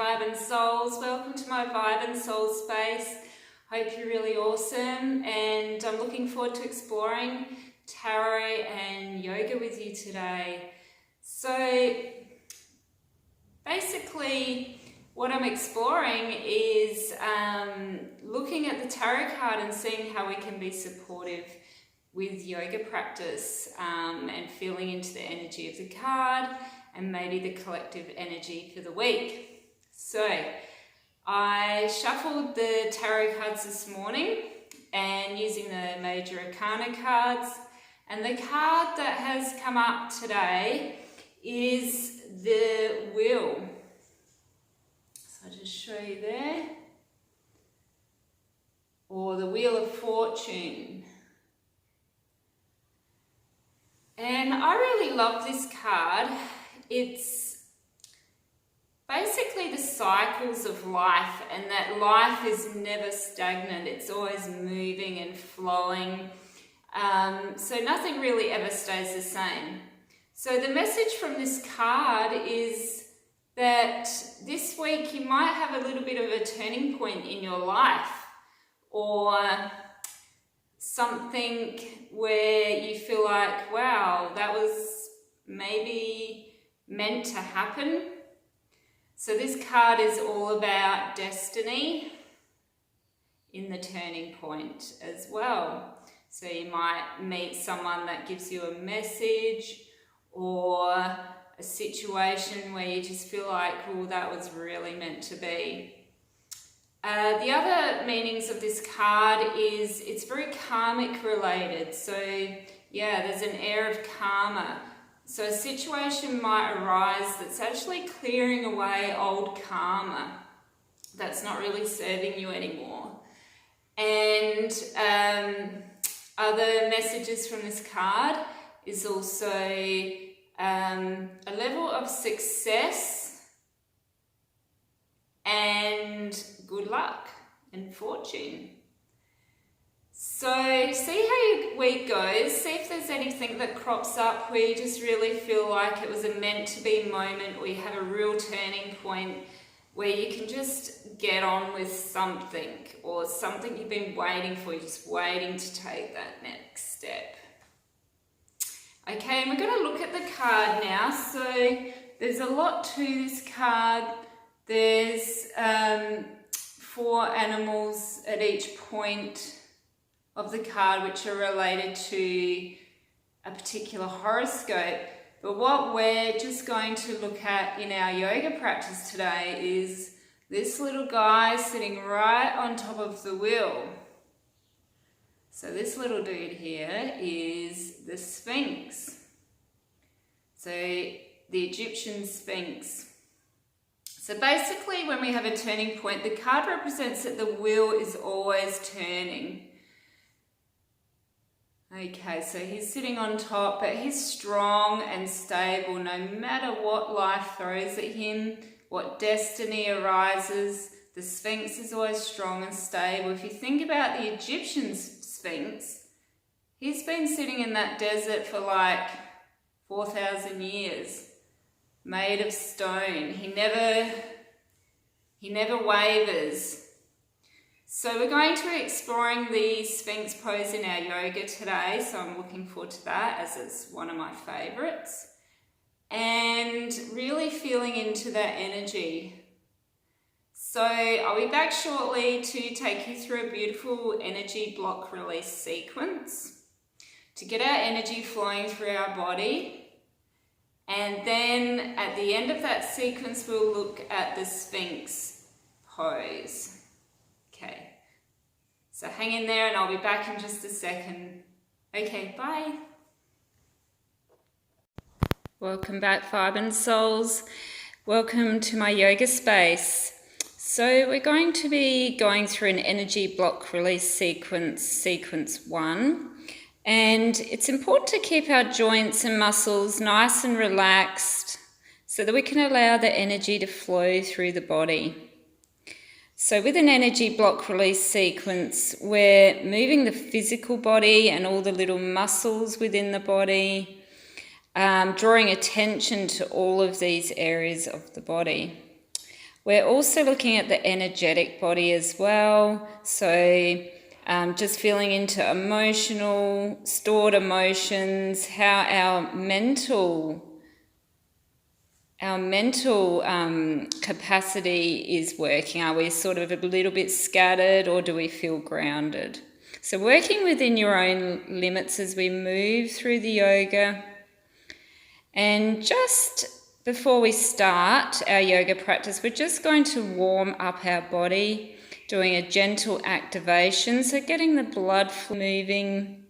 Vibe and Souls. Welcome to my Vibe and Soul space. Hope you're really awesome, and I'm looking forward to exploring tarot and yoga with you today. So basically what I'm exploring is looking at the tarot card and seeing how we can be supportive with yoga practice and feeling into the energy of the card and maybe the collective energy for the week. So I shuffled the tarot cards this morning and using the major arcana cards, and the card that has come up today is the Wheel. So I'll just show you there, or the Wheel of Fortune. And I really love this card. It's basically the cycles of life, and that life is never stagnant. It's always moving and flowing. So nothing really ever stays the same. So the message from this card is that this week you might have a little bit of a turning point in your life, or something where you feel like, wow, that was maybe meant to happen. So this card is all about destiny in the turning point as well. So you might meet someone that gives you a message, or a situation where you just feel like, oh, that was really meant to be. The other meanings of this card is it's very karmic related. So yeah, there's an air of karma. So a situation might arise that's actually clearing away old karma that's not really serving you anymore. And other messages from this card is also a level of success and good luck and fortune. So see how your week goes. See if there's anything that crops up where you just really feel like it was a meant to be moment, where you have a real turning point where you can just get on with something, or something you've been waiting for. You're just waiting to take that next step. Okay, and we're going to look at the card now. So there's a lot to this card. There's 4 animals at each point of the card which are related to a particular horoscope. But what we're just going to look at in our yoga practice today is this little guy sitting right on top of the wheel. So this little dude here is the Sphinx. So the Egyptian Sphinx. So basically when we have a turning point, the card represents that the wheel is always turning. Okay, so he's sitting on top, but he's strong and stable no matter what life throws at him, what destiny arises. The Sphinx is always strong and stable. If you think about the Egyptian Sphinx, he's been sitting in that desert for like 4,000 years, made of stone. He never wavers. So we're going to be exploring the Sphinx pose in our yoga today, so I'm looking forward to that, as it's one of my favorites. And really feeling into that energy. So I'll be back shortly to take you through a beautiful energy block release sequence to get our energy flowing through our body. And then at the end of that sequence, we'll look at the Sphinx pose. Okay, so hang in there and I'll be back in just a second. Okay, bye. Welcome back, Vibe and Souls. Welcome to my yoga space. So we're going to be going through an energy block release sequence 1. And it's important to keep our joints and muscles nice and relaxed so that we can allow the energy to flow through the body. So with an energy block release sequence, we're moving the physical body and all the little muscles within the body, drawing attention to all of these areas of the body. We're also looking at the energetic body as well. So just feeling into stored emotions, how our mental capacity is working. Are we sort of a little bit scattered, or do we feel grounded? So working within your own limits as we move through the yoga. And just before we start our yoga practice, we're just going to warm up our body, doing a gentle activation. So getting the blood flow moving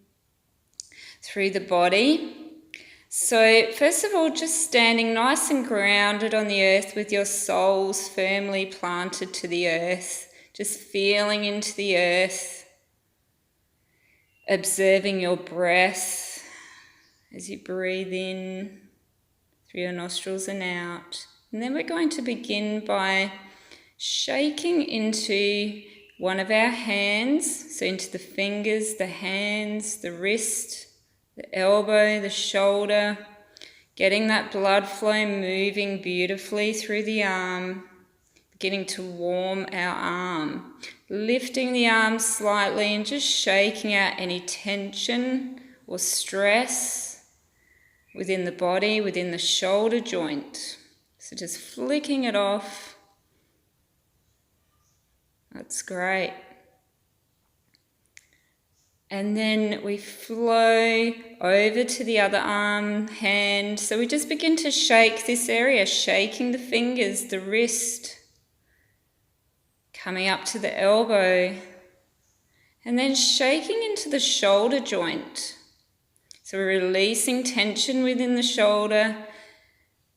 through the body. So first of all, just standing nice and grounded on the earth with your soles firmly planted to the earth, just feeling into the earth, observing your breath as you breathe in through your nostrils and out. And then we're going to begin by shaking into one of our hands, so into the fingers, the hands, the wrist, the elbow, the shoulder, getting that blood flow moving beautifully through the arm, beginning to warm our arm, lifting the arm slightly and just shaking out any tension or stress within the body, within the shoulder joint. So just flicking it off. That's great. And then we flow over to the other arm, hand. So we just begin to shake this area, shaking the fingers, the wrist, coming up to the elbow, and then shaking into the shoulder joint. So we're releasing tension within the shoulder.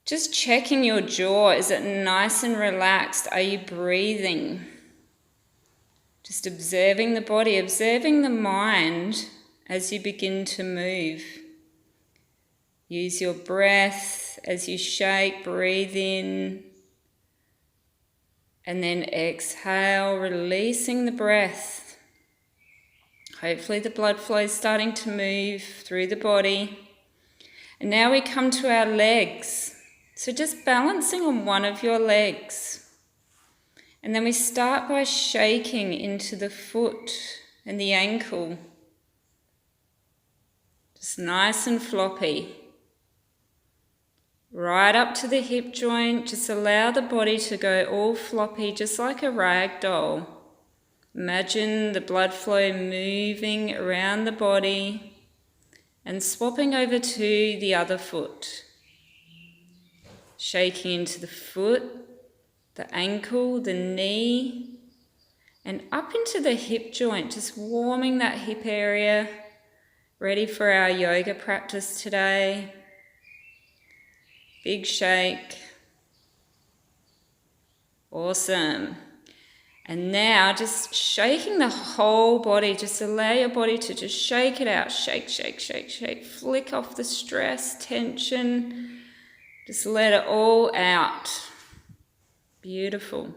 Just checking your jaw. Is it nice and relaxed? Are you breathing? Just observing the body, observing the mind as you begin to move. Use your breath as you shake, breathe in, and then exhale, releasing the breath. Hopefully the blood flow is starting to move through the body. And now we come to our legs. So just balancing on one of your legs. And then we start by shaking into the foot and the ankle. Just nice and floppy. Right up to the hip joint. Just allow the body to go all floppy, just like a rag doll. Imagine the blood flow moving around the body and swapping over to the other foot. Shaking into the foot, the ankle, the knee, and up into the hip joint, just warming that hip area, ready for our yoga practice today. Big shake. Awesome. And now just shaking the whole body, just allow your body to just shake it out. Shake, shake, shake, shake. Flick off the stress, tension. Just let it all out. Beautiful.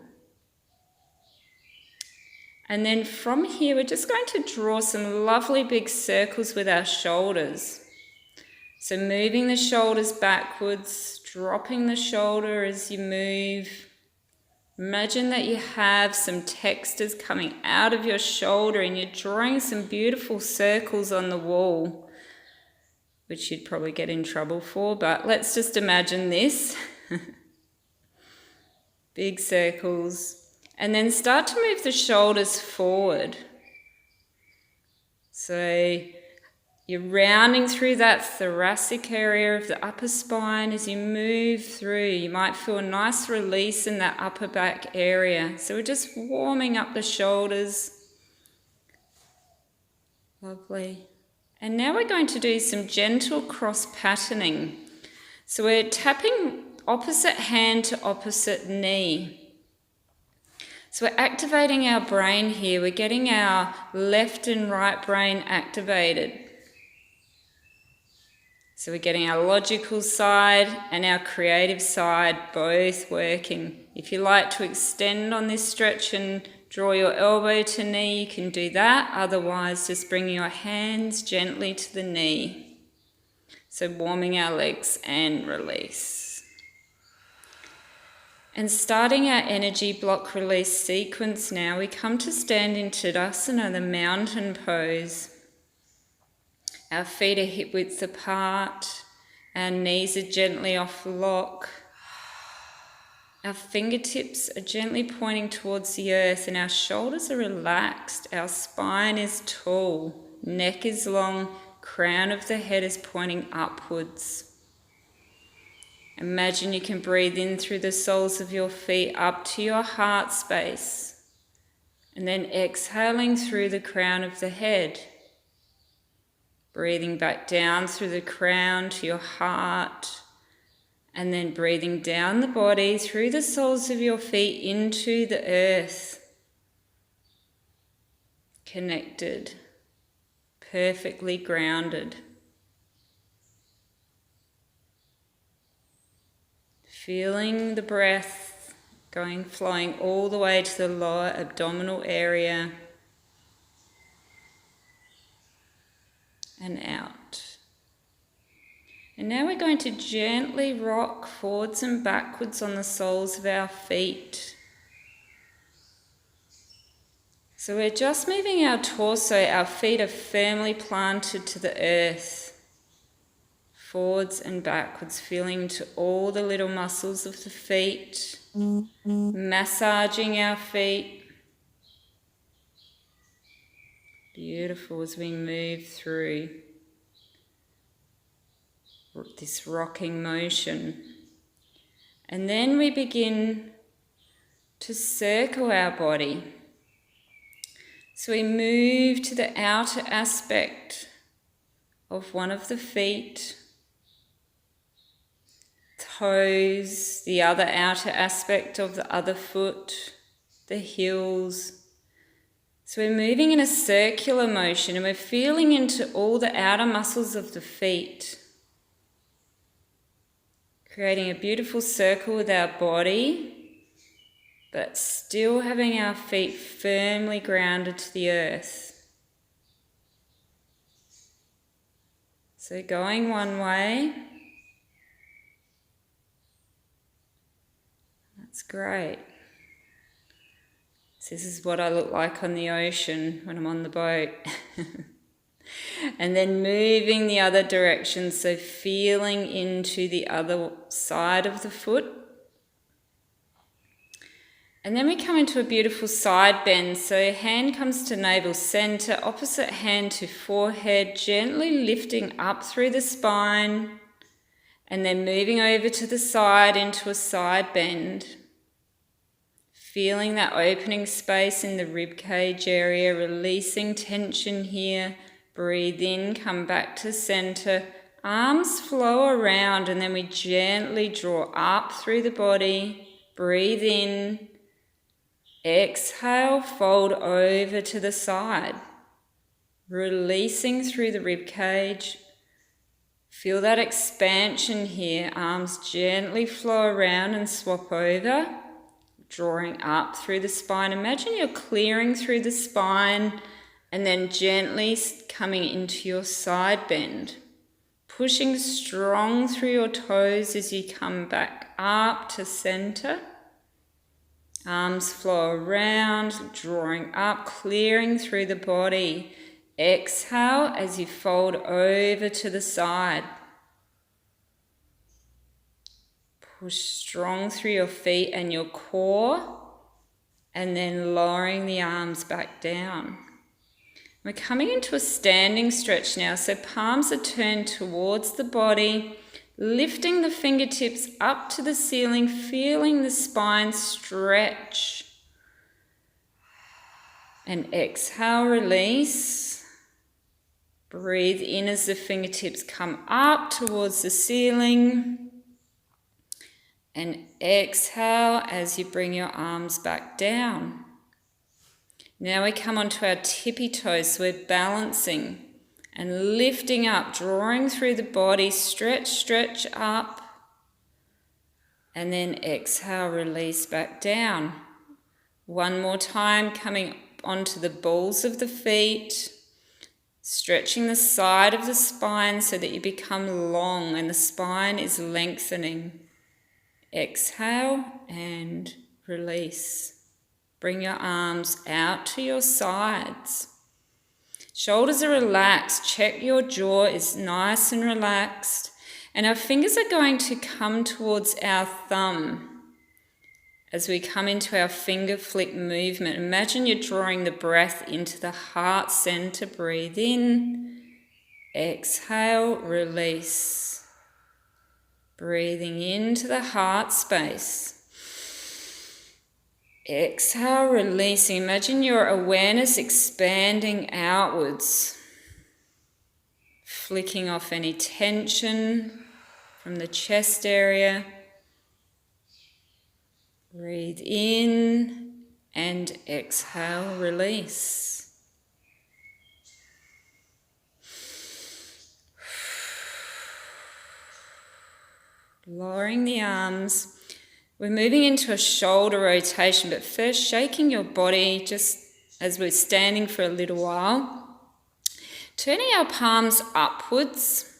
And then from here, we're just going to draw some lovely big circles with our shoulders. So moving the shoulders backwards, dropping the shoulder as you move. Imagine that you have some textures coming out of your shoulder and you're drawing some beautiful circles on the wall, which you'd probably get in trouble for, but let's just imagine this. Big circles. And then start to move the shoulders forward. So you're rounding through that thoracic area of the upper spine as you move through. You might feel a nice release in that upper back area. So we're just warming up the shoulders. Lovely. And now we're going to do some gentle cross patterning. So we're tapping opposite hand to opposite knee. So we're activating our brain here. We're getting our left and right brain activated. So we're getting our logical side and our creative side both working. If you like to extend on this stretch and draw your elbow to knee, you can do that. Otherwise, just bring your hands gently to the knee. So warming our legs and release. And starting our energy block release sequence now, we come to stand in Tadasana, the mountain pose. Our feet are hip width apart, our knees are gently off lock. Our fingertips are gently pointing towards the earth and our shoulders are relaxed. Our spine is tall, neck is long, crown of the head is pointing upwards. Imagine you can breathe in through the soles of your feet up to your heart space, and then exhaling through the crown of the head. Breathing back down through the crown to your heart, and then breathing down the body through the soles of your feet into the earth. Connected, perfectly grounded. Feeling the breath flowing all the way to the lower abdominal area and out. And now we're going to gently rock forwards and backwards on the soles of our feet. So we're just moving our torso, our feet are firmly planted to the earth. Forwards and backwards, feeling to all the little muscles of the feet, massaging our feet. Beautiful as we move through this rocking motion. And then we begin to circle our body. So we move to the outer aspect of one of the feet, toes, the other outer aspect of the other foot, the heels. So we're moving in a circular motion and we're feeling into all the outer muscles of the feet, creating a beautiful circle with our body, but still having our feet firmly grounded to the earth. So going one way. That's great. So this is what I look like on the ocean when I'm on the boat. And then moving the other direction, so feeling into the other side of the foot. And then we come into a beautiful side bend. So hand comes to navel center, opposite hand to forehead, gently lifting up through the spine, and then moving over to the side into a side bend. Feeling that opening space in the rib cage area, releasing tension here. Breathe in, come back to center. Arms flow around and then we gently draw up through the body. Breathe in. Exhale, fold over to the side. Releasing through the rib cage. Feel that expansion here. Arms gently flow around and swap over. Drawing up through the spine. Imagine you're clearing through the spine and then gently coming into your side bend. Pushing strong through your toes as you come back up to center. Arms flow around, drawing up, clearing through the body. Exhale as you fold over to the side. Push strong through your feet and your core, and then lowering the arms back down. We're coming into a standing stretch now, so palms are turned towards the body, lifting the fingertips up to the ceiling, feeling the spine stretch. And exhale, release. Breathe in as the fingertips come up towards the ceiling. And exhale as you bring your arms back down. Now we come onto our tippy toes, so we're balancing and lifting up, drawing through the body, stretch up, and then exhale, release back down. One more time, coming onto the balls of the feet, stretching the side of the spine so that you become long and the spine is lengthening. Exhale and release. Bring your arms out to your sides. Shoulders are relaxed. Check your jaw is nice and relaxed. And our fingers are going to come towards our thumb as we come into our finger flick movement. Imagine you're drawing the breath into the heart center. Breathe in. Exhale, release. Breathing into the heart space. Exhale, releasing. Imagine your awareness expanding outwards. Flicking off any tension from the chest area. Breathe in and exhale, release. Lowering the arms. We're moving into a shoulder rotation, but first shaking your body just as we're standing for a little while. Turning our palms upwards.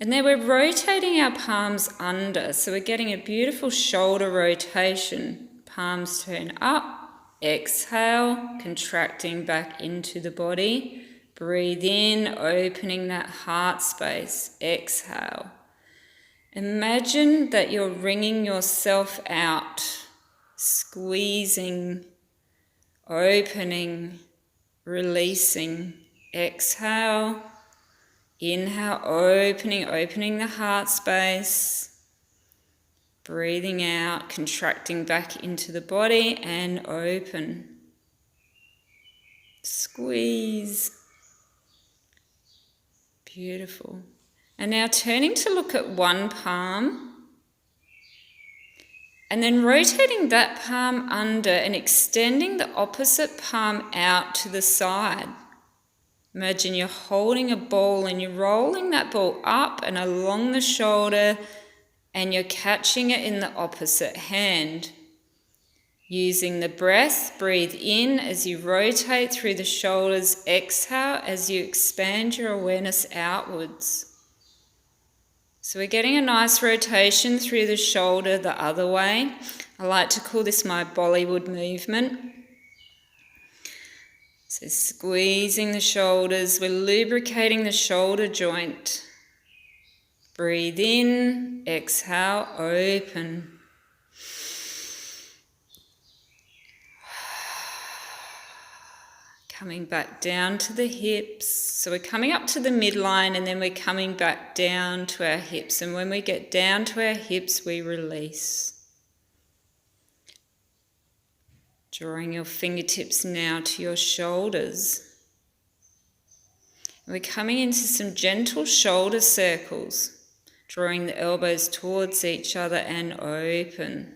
And then we're rotating our palms under, so we're getting a beautiful shoulder rotation. Palms turn up, exhale, contracting back into the body. Breathe in, opening that heart space, exhale. Imagine that you're wringing yourself out, squeezing, opening, releasing, exhale. Inhale, opening the heart space. Breathing out, contracting back into the body and open. Squeeze. Beautiful. And now turning to look at one palm. And then rotating that palm under and extending the opposite palm out to the side. Imagine you're holding a ball and you're rolling that ball up and along the shoulder and you're catching it in the opposite hand. Using the breath, breathe in as you rotate through the shoulders, exhale as you expand your awareness outwards. So we're getting a nice rotation through the shoulder the other way. I like to call this my Bollywood movement. So squeezing the shoulders, we're lubricating the shoulder joint. Breathe in, exhale, open. Coming back down to the hips. So we're coming up to the midline and then we're coming back down to our hips. And when we get down to our hips, we release. Drawing your fingertips now to your shoulders. And we're coming into some gentle shoulder circles, drawing the elbows towards each other and open.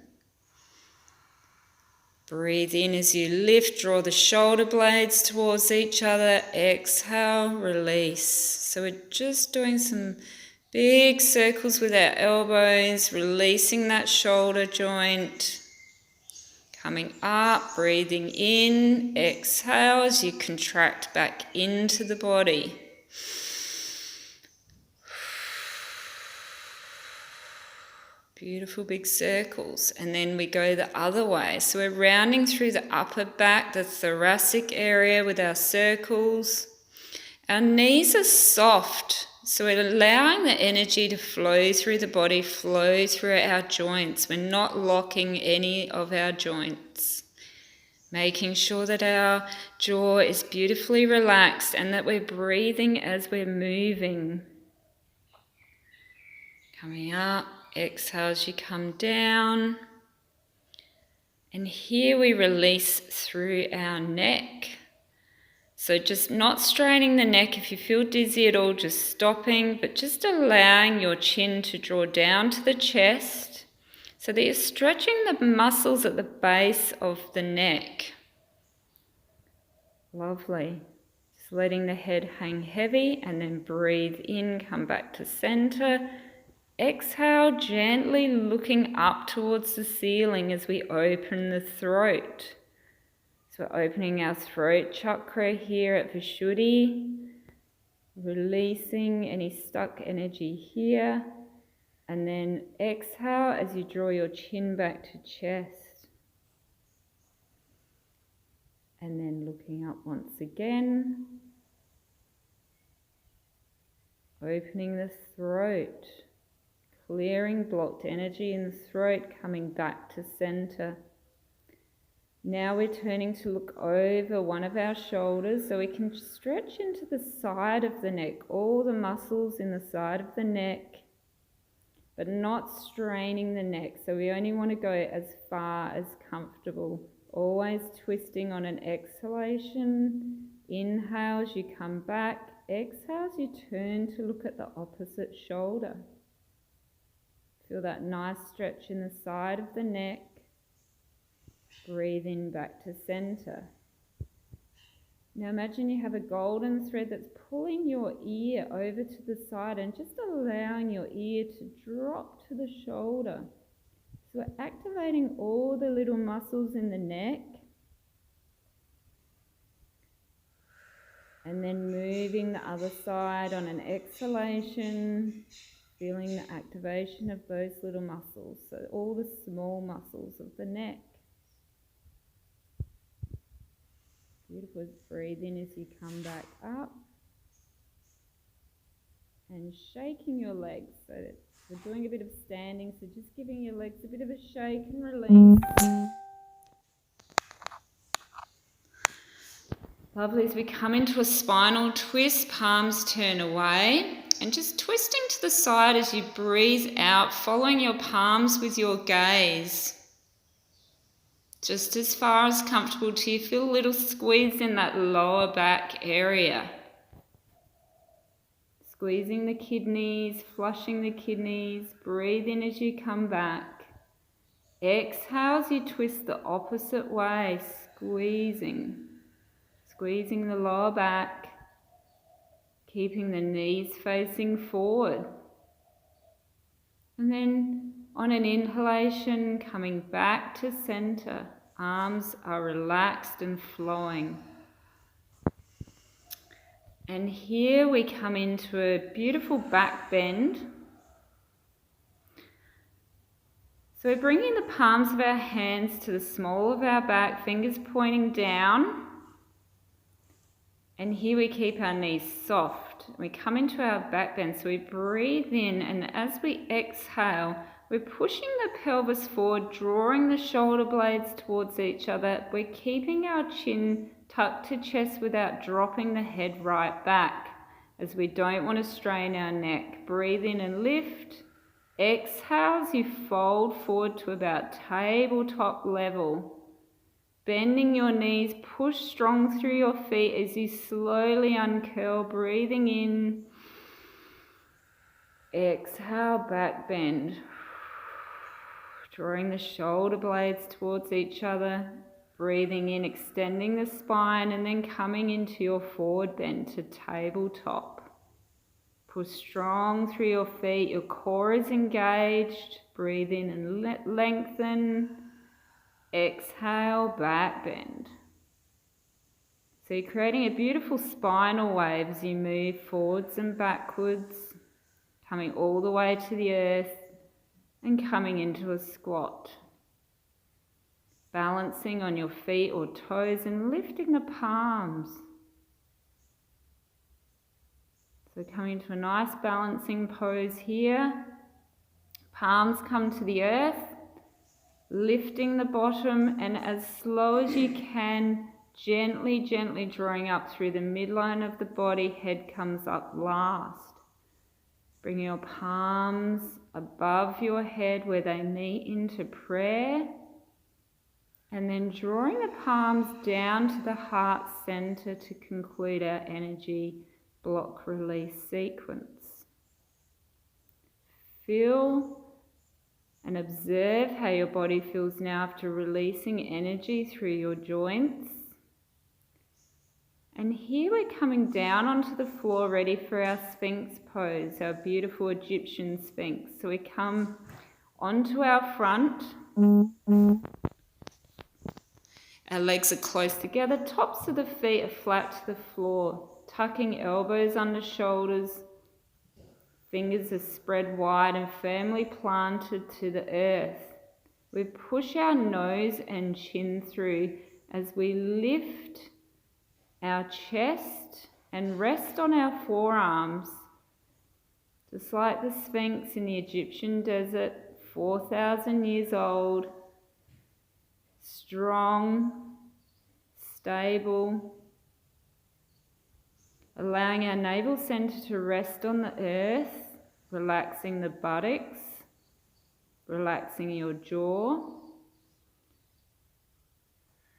Breathe in as you lift, draw the shoulder blades towards each other, exhale, release. So we're just doing some big circles with our elbows, releasing that shoulder joint. Coming up, breathing in, exhale as you contract back into the body. Beautiful big circles. And then we go the other way. So we're rounding through the upper back, the thoracic area with our circles. Our knees are soft. So we're allowing the energy to flow through the body, flow through our joints. We're not locking any of our joints. Making sure that our jaw is beautifully relaxed and that we're breathing as we're moving. Coming up, exhale as you come down. And here we release through our neck. So just not straining the neck. If you feel dizzy at all, just stopping, but just allowing your chin to draw down to the chest so that you're stretching the muscles at the base of the neck. Lovely. Just letting the head hang heavy and then breathe in, come back to center. Exhale, gently looking up towards the ceiling as we open the throat. So we're opening our throat chakra here at Vishuddhi, releasing any stuck energy here. And then exhale as you draw your chin back to chest. And then looking up once again. Opening the throat. Clearing blocked energy in the throat, coming back to center. Now we're turning to look over one of our shoulders so we can stretch into the side of the neck, all the muscles in the side of the neck, but not straining the neck. So we only want to go as far as comfortable. Always twisting on an exhalation. Inhale as you come back. Exhale as you turn to look at the opposite shoulder. Feel that nice stretch in the side of the neck. Breathe in back to center. Now imagine you have a golden thread that's pulling your ear over to the side and just allowing your ear to drop to the shoulder. So we're activating all the little muscles in the neck. And then moving the other side on an exhalation, feeling the activation of those little muscles, so all the small muscles of the neck. Beautiful. Breathe in as you come back up. And shaking your legs. So that we're doing a bit of standing, so just giving your legs a bit of a shake and release. Lovely. As we come into a spinal twist, palms turn away. And just twisting to the side as you breathe out, following your palms with your gaze. Just as far as comfortable to you. Feel a little squeeze in that lower back area. Squeezing the kidneys, flushing the kidneys. Breathe in as you come back. Exhale as you twist the opposite way, squeezing. Squeezing the lower back. Keeping the knees facing forward. And then on an inhalation, coming back to center. Arms are relaxed and flowing. And here we come into a beautiful back bend. So we're bringing the palms of our hands to the small of our back, fingers pointing down. And here we keep our knees soft. We come into our back bend, so we breathe in, and as we exhale, we're pushing the pelvis forward, drawing the shoulder blades towards each other. We're keeping our chin tucked to chest without dropping the head right back, as we don't want to strain our neck. Breathe in and lift. Exhale as you fold forward to about tabletop level. Bending your knees, push strong through your feet as you slowly uncurl, breathing in. Exhale, back bend. Drawing the shoulder blades towards each other. Breathing in, extending the spine, and then coming into your forward bend to tabletop. Push strong through your feet, your core is engaged. Breathe in and lengthen. Exhale, back bend. So you're creating a beautiful spinal wave as you move forwards and backwards, coming all the way to the earth and coming into a squat. Balancing on your feet or toes and lifting the palms. So coming to a nice balancing pose here. Palms come to the earth. Lifting the bottom, and as slow as you can, gently drawing up through the midline of the body. Head comes up last. Bring your palms above your head where they meet into prayer. And then drawing the palms down to the heart center to conclude our energy block release sequence. Feel and observe how your body feels now after releasing energy through your joints. And here we're coming down onto the floor, ready for our Sphinx pose, our beautiful Egyptian Sphinx. So we come onto our front. Our legs are close together, tops of the feet are flat to the floor, tucking elbows under shoulders. Fingers are spread wide and firmly planted to the earth. We push our nose and chin through as we lift our chest and rest on our forearms. Just like the Sphinx in the Egyptian desert, 4,000 years old, strong, stable, allowing our navel center to rest on the earth, relaxing the buttocks, relaxing your jaw,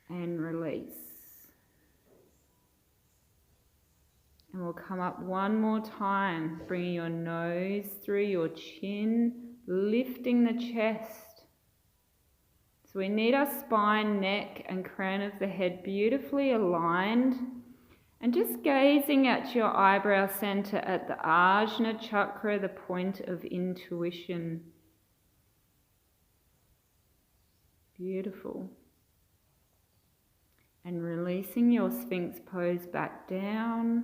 and release. And we'll come up one more time, bringing your nose through your chin, lifting the chest. So we need our spine, neck, and crown of the head beautifully aligned. And just gazing at your eyebrow center at the Ajna chakra, the point of intuition. Beautiful. And releasing your Sphinx pose back down.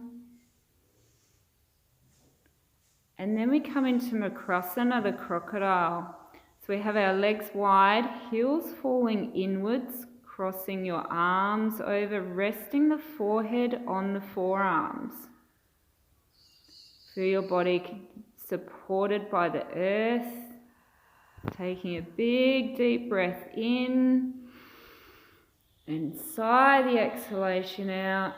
And then we come into Makrasana, the crocodile. So we have our legs wide, heels falling inwards, crossing your arms over, resting the forehead on the forearms. Feel your body supported by the earth. Taking a big deep breath in and sigh the exhalation out.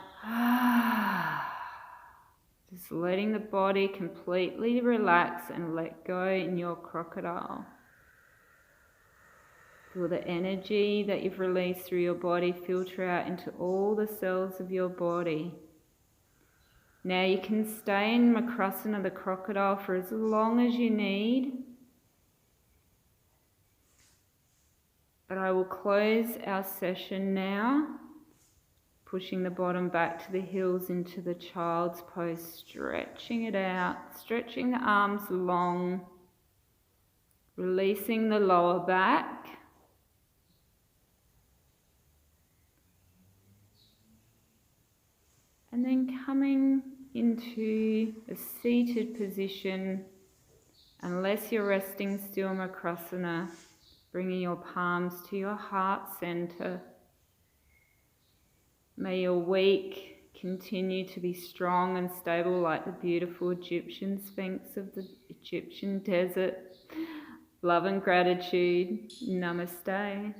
Just letting the body completely relax and let go in your crocodile. Feel the energy that you've released through your body filter out into all the cells of your body. Now you can stay in Makrasana, the crocodile, for as long as you need. But I will close our session now, pushing the bottom back to the heels into the child's pose, stretching it out, stretching the arms long, releasing the lower back. And then coming into a seated position, unless you're resting still, Makrasana, bringing your palms to your heart center. May your week continue to be strong and stable like the beautiful Egyptian Sphinx of the Egyptian desert. Love and gratitude. Namaste.